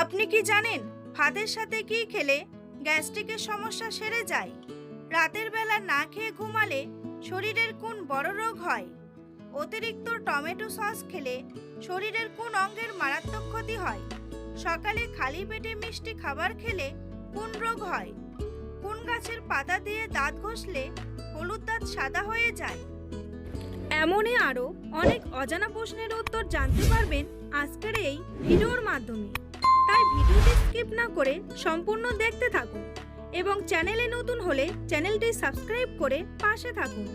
আপনি কি জানেন ভাতের সাথে কি খেলে গ্যাস্ট্রিকের সমস্যা সেরে যায়? রাতের বেলা না খেয়ে ঘুমালে শরীরের কোন বড় রোগ হয়? অতিরিক্ত টমেটো সস খেলে শরীরের কোন অঙ্গের মারাত্মক ক্ষতি হয়? সকালে খালি পেটে মিষ্টি খাবার খেলে কোন রোগ হয়? কোন গাছের পাতা দিয়ে দাঁত ঘষলে হলুদ দাঁত সাদা হয়ে যায়? এমনই আরও অনেক অজানা প্রশ্নের উত্তর জানতে পারবেন আজকের এই ভিডিওর মাধ্যমে। তাই ভিডিওটি স্কিপ না করে সম্পূর্ণ দেখতে থাকুন এবং চ্যানেলে নতুন হলে চ্যানেলটি সাবস্ক্রাইব করে পাশে থাকুন।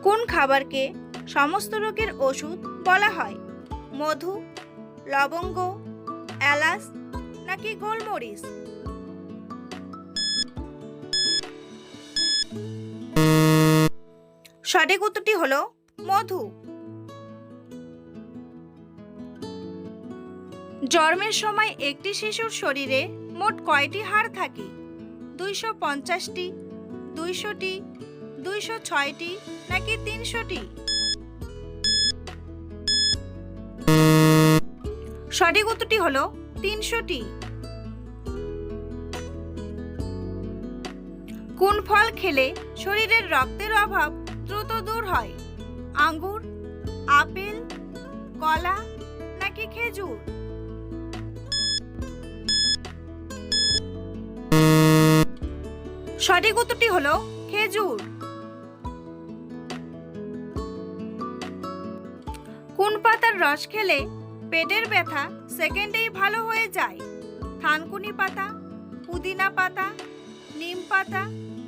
কোন খাবারকে সমস্ত রোগের ওষুধ বলা হয়? মধু, লবঙ্গ, এলাচ নাকি গোলমরিচ? সঠিক উত্তরটি হলো মধু। জন্মের সময় একটি শিশুর শরীরে মোট কয়টি হাড় থাকে? 250টি, 200টি, 206টি নাকি 300টি? সঠিক উত্তরটি হলো 300টি। কোন ফল খেলে শরীরের রক্তের অভাব দ্রুত দূর হয়? আঙ্গুর, আপেল, কলা নাকি খেজুর? সঠিক উত্তরটি হলো খেজুর। কোন পাতার রস খেলে পেটের ব্যথা সেকেন্ডেই ভালো হয়ে যায়? থানকুনি পাতা, পুদিনা পাতা, নিম পাতা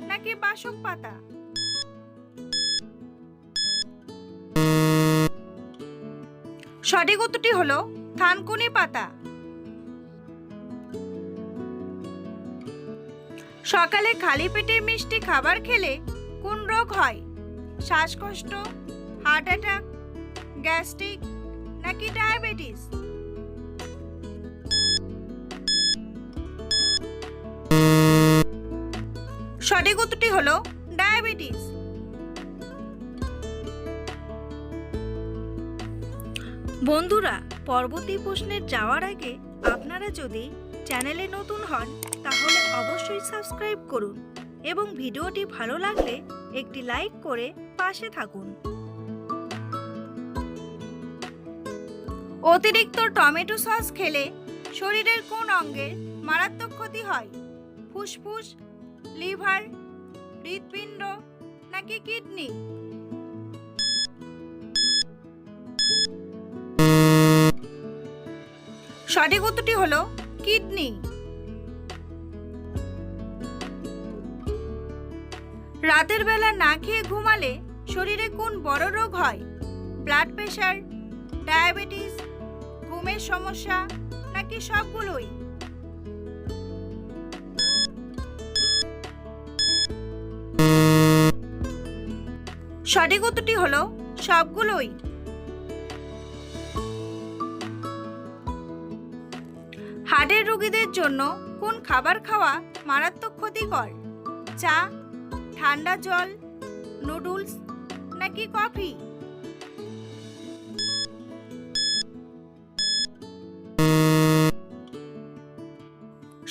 নাকি বাসক পাতা? সঠিক উত্তরটি হলো থানকুনি পাতা। সকালে খালি পেটে মিষ্টি খাবার খেলে কোন রোগ হয়? শ্বাসকষ্ট, হার্ট অ্যাটাক, গ্যাস্ট্রিক নাকি ডায়াবেটিস? সঠিক উত্তরটি হলো ডায়াবেটিস। বন্ধুরা, পরবর্তী প্রশ্নে যাওয়ার আগে আপনারা যদি চ্যানেলে নতুন হন তাহলে অবশ্যই সাবস্ক্রাইব করুন এবং ভিডিওটি ভালো লাগলে একটি লাইক করে পাশে থাকুন। অতিরিক্ত টমেটো সস খেলে শরীরের কোন অঙ্গের মারাত্মক ক্ষতি হয়? ফুসফুস, লিভার, হৃৎপিণ্ড নাকি কিডনি? সঠিক উত্তরটি হলো কিডনি। রাতের বেলা না খেয়ে ঘুমালে শরীরে কোন বড় রোগ হয়? ব্লাড প্রেশার, ডায়াবেটিস, ঘুমের সমস্যা নাকি সবগুলোই? সঠিক উত্তরটি হলো সবগুলোই। হার্টের রোগীদের জন্য কোন খাবার খাওয়া মারাত্মক ক্ষতিকর? চা, ঠান্ডা জল, নুডলস নাকি কফি?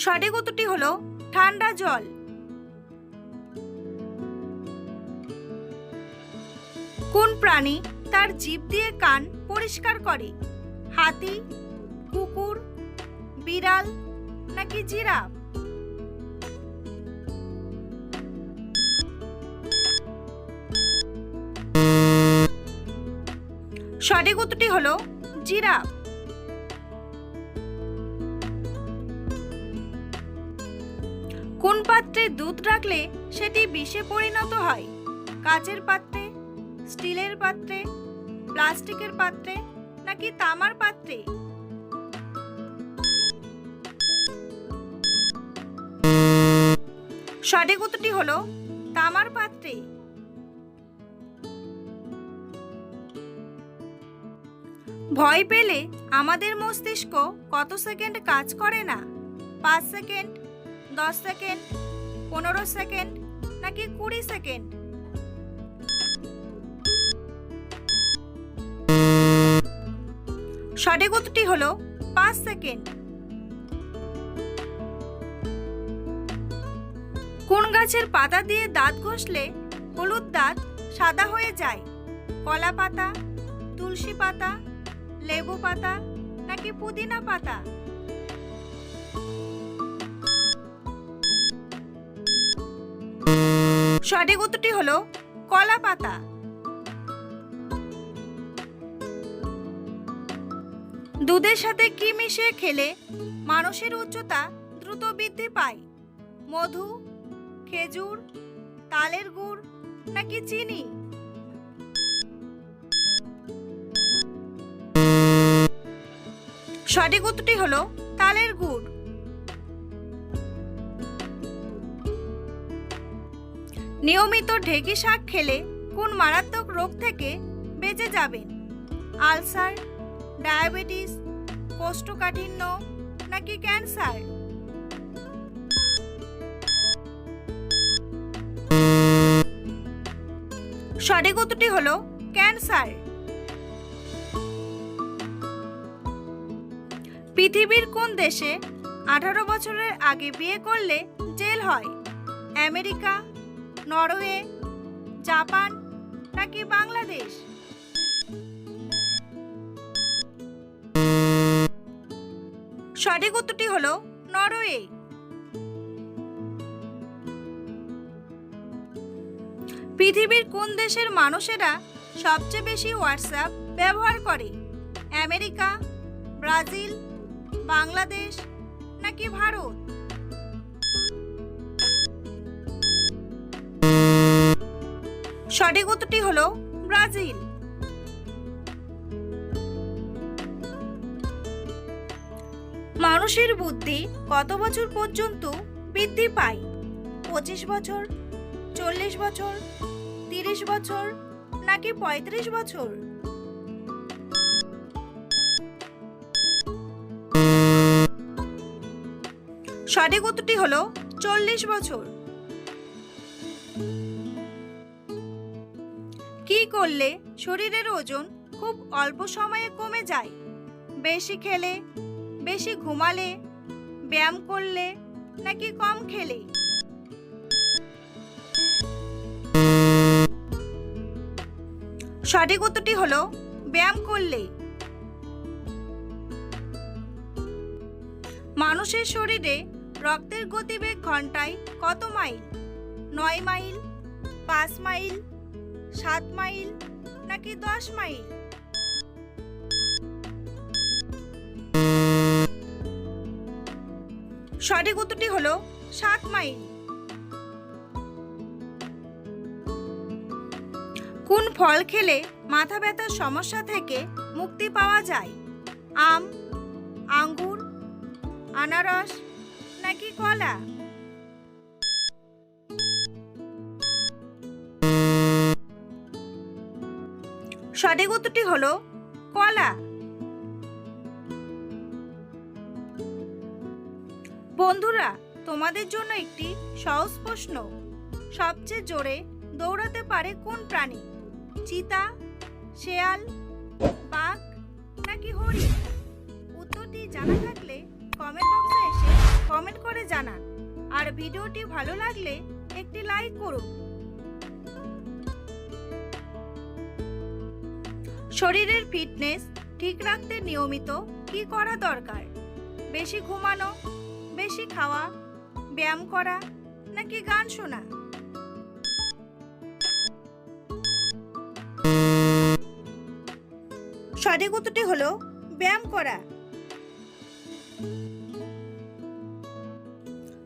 সঠিক উত্তরটি হলো ঠান্ডা জল। কোন প্রাণী তার জিভ দিয়ে কান পরিষ্কার করে? হাতি, কুকুর, বিড়াল নাকি জিরাফ? সঠিক উত্তরটি হলো জিরাফ। কোন পাত্রে দুধ রাখলে সেটি বিষে পরিণত হয়? কাচের পাত্রে, স্টিলের পাত্রে, প্লাস্টিকের পাত্রে নাকি তামার পাত্রে? সঠিক উত্তরটি হলো তামার পাত্রে। ভয় পেলে আমাদের মস্তিষ্ক কত সেকেন্ড কাজ করে না? 5 সেকেন্ড, 10 সেকেন্ড, 15 সেকেন্ড নাকি 20 সেকেন্ড? সঠিক উত্তরটি হলো 5 সেকেন্ড। কোন গাছের পাতা দিয়ে দাঁত ঘষলে হলুদ দাঁত সাদা হয়ে যায়? কলা পাতা, তুলসী পাতা, লেবু পাতা নাকি পুদিনা পাতা? সঠিক উত্তরটি হলো কলা পাতা। দুধের সাথে কি মিশিয়ে খেলে মানুষের উচ্চতা দ্রুত বৃদ্ধি পায়? মধু, খেজুর, তালের গুড় নাকি চিনি? সঠিক উত্তরটি হলো তালের গুড়। নিয়মিত ঢেঁকি শাক খেলে কোন মারাত্মক রোগ থেকে বেঁচে যাবেন? আলসার, ডায়াবেটিস, কোষ্ঠকাঠিন্য নাকি ক্যান্সার? সঠিক উত্তরটি হলো ক্যান্সার। পৃথিবীর কোন দেশে 18 বছরের আগে বিয়ে করলে জেল হয়? আমেরিকা, নরওয়ে, জাপান নাকি বাংলাদেশ? সঠিক উত্তরটি হলো নরওয়ে। পৃথিবীর কোন দেশের মানুষেরা সবচেয়ে বেশি হোয়াটসঅ্যাপ ব্যবহার করে? আমেরিকা, ব্রাজিল, বাংলাদেশ নাকি ভারত? সঠিক উত্তরটি হলো ব্রাজিল। মানুষের বুদ্ধি কত বছর পর্যন্ত বৃদ্ধি পায়? 25 বছর, 40 বছর, 30 বছর নাকি 35 বছর? সঠিক উত্তরটি হলো 40 বছর। কি করলে শরীরের ওজন খুব অল্প সময়ে কমে যায়? বেশি খেলে, বেশি ঘুমালে, ব্যায়াম করলে নাকি কম খেলে? সঠিক উত্তরটি হলো ব্যায়াম করলে। মানুষের শরীরে রক্তের গতিবেগ ঘন্টায় কত মাইল? 9 মাইল, 5 মাইল, 7 মাইল নাকি 10 মাইল? সঠিক উত্তরটি হলো 7 মাইল। কোন ফল খেলে মাথা ব্যথার সমস্যা থেকে মুক্তি পাওয়া যায়? আম, আঙ্গুর, আনারস নাকি কলা? সঠিক উত্তরটি হলো কলা। বন্ধুরা, তোমাদের জন্য একটি সহজ প্রশ্ন। সবচেয়ে জোরে দৌড়াতে পারে কোন প্রাণী? চিতা, শেয়াল, বাঘ নাকি হরিণ? উত্তরটি জানা থাকলে কমেন্ট বক্সে এসে কমেন্ট করে জানান। আর ভিডিওটি ভালো লাগলে একটি লাইক করুন। শরীরের ফিটনেস ঠিক রাখতে নিয়মিত কি করা দরকার? বেশি ঘুমানো, বেশি খাওয়া, ব্যায়াম করা নাকি গান শোনা? সঠিক উত্তরটি হলো ব্যায়াম করা।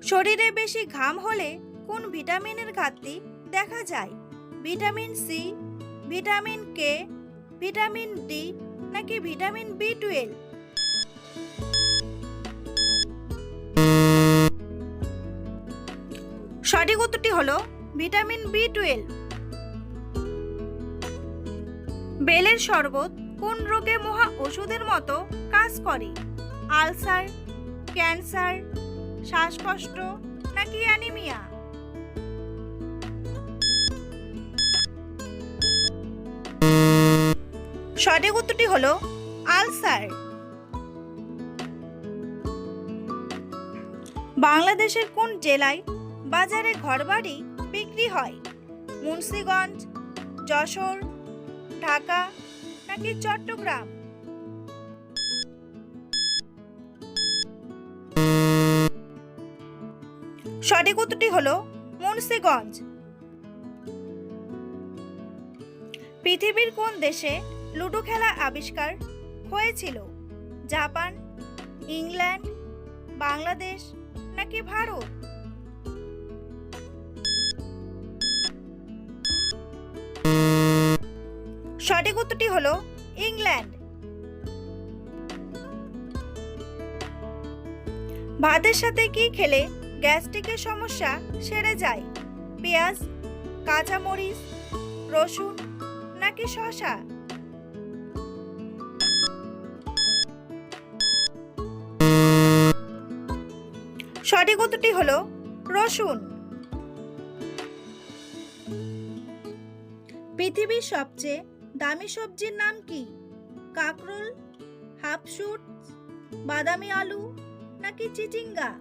শরীরে বেশি ঘাম হলে কোন ভিটামিনের ঘাটতি দেখা যায়? Vitamin C, vitamin K, vitamin D নাকি ভিটামিন বি12? সঠিক উত্তরটি হলো ভিটামিন বি12। বেলের শরবত কোন রোগে মহা ওষুধের মতো কাজ করে? আলসার, ক্যান্সার, শ্বাসকষ্ট নাকি অ্যানিমিয়া? সঠিক উত্তরটি হলো আলসার। বাংলাদেশের কোন জেলায় বাজারে ঘরবাড়ি বিক্রি হয়? মুন্সিগঞ্জ, যশোর, ঢাকা নাকি চট্টগ্রাম? সঠিক উত্তরটি হলো মুন্সিগঞ্জ। পৃথিবীর কোন দেশে লুডো খেলা আবিষ্কার হয়েছিল? জাপান, ইংল্যান্ড, বাংলাদেশ নাকি ভারত? সঠিক উত্তরটি হলো ইংল্যান্ড। ভাতের সাথে কি খেলে গ্যাস্ট্রিকের সমস্যা সেরে যায়? পেঁয়াজ, কাঁচামরিচ, রসুন নাকি শসা? সঠিক উত্তরটি হলো রসুন। পৃথিবীর সবচেয়ে দামি সবজির নাম কি? কাঁকরোল, হাফশুট, বাদামি আলু নাকি চিচিঙ্গা?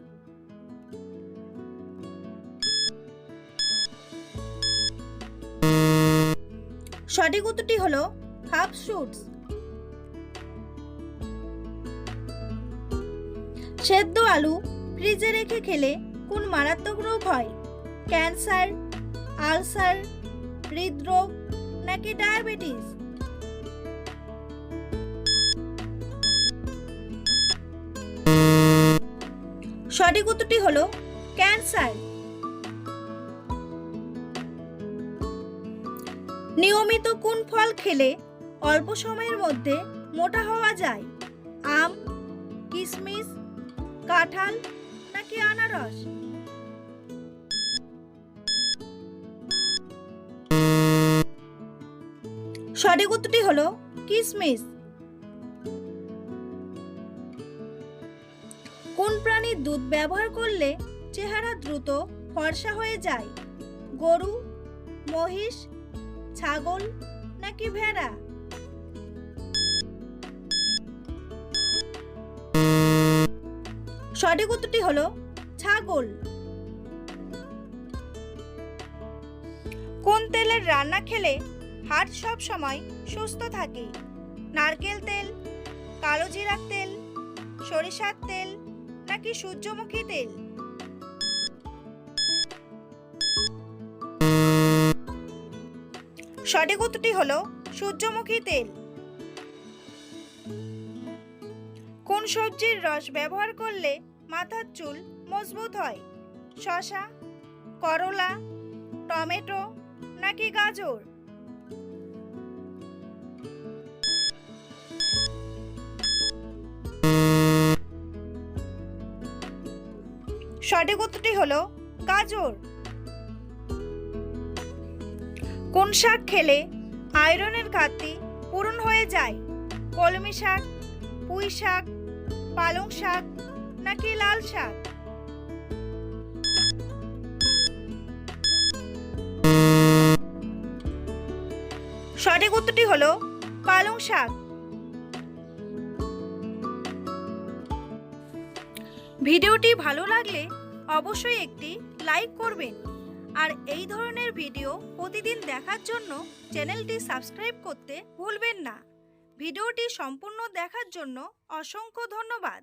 সঠিক উত্তরটি হলো হাফশুট। সেদ্ধ আলু ফ্রিজে রেখে খেলে কোন মারাত্মক রোগ হয়? ক্যান্সার, আলসার, হৃদরোগ নাকি ডায়াবেটিস? সঠিক উত্তরটি হলো ক্যান্সার। নিয়মিত কোন ফল খেলে অল্প সময়ের মধ্যে মোটা হওয়া যায়? আম, কিশমিশ, কাঁঠাল নাকি আনারস? সঠিক উত্তরটি হলো কিশমিশ। কোন প্রাণীর দুধ ব্যবহার করলে চেহারা দ্রুত ফর্সা হয়ে যায়? গরু, মহিষ, ছাগল নাকি ভেড়া? সঠিক উত্তরটি হলো ছাগল। কোন তেলের রান্না খেলে হার্ট সব সময় সুস্থ থাকে? নারকেল তেল, কালো জিরার তেল, সরিষার তেল নাকি সূর্যমুখী তেল? সঠিক উত্তরটি হলো সূর্যমুখী তেল। কোন সবজির রস ব্যবহার করলে মাথার চুল মজবুত হয়? শসা, করলা, টমেটো নাকি গাজর? সঠিক উত্তরটি হলো গাজর। কোন শাক খেলে আয়রনের ঘাটতি পূরণ হয়ে যায়? কলমি শাক, পুঁই শাক, পালং শাক নাকি লাল শাক? সঠিক উত্তরটি হলো পালং শাক। ভিডিওটি ভালো লাগলে অবশ্যই একটি লাইক করবেন আর এই ধরনের ভিডিও প্রতিদিন দেখার জন্য চ্যানেলটি সাবস্ক্রাইব করতে ভুলবেন না। ভিডিওটি সম্পূর্ণ দেখার জন্য অসংখ্য ধন্যবাদ।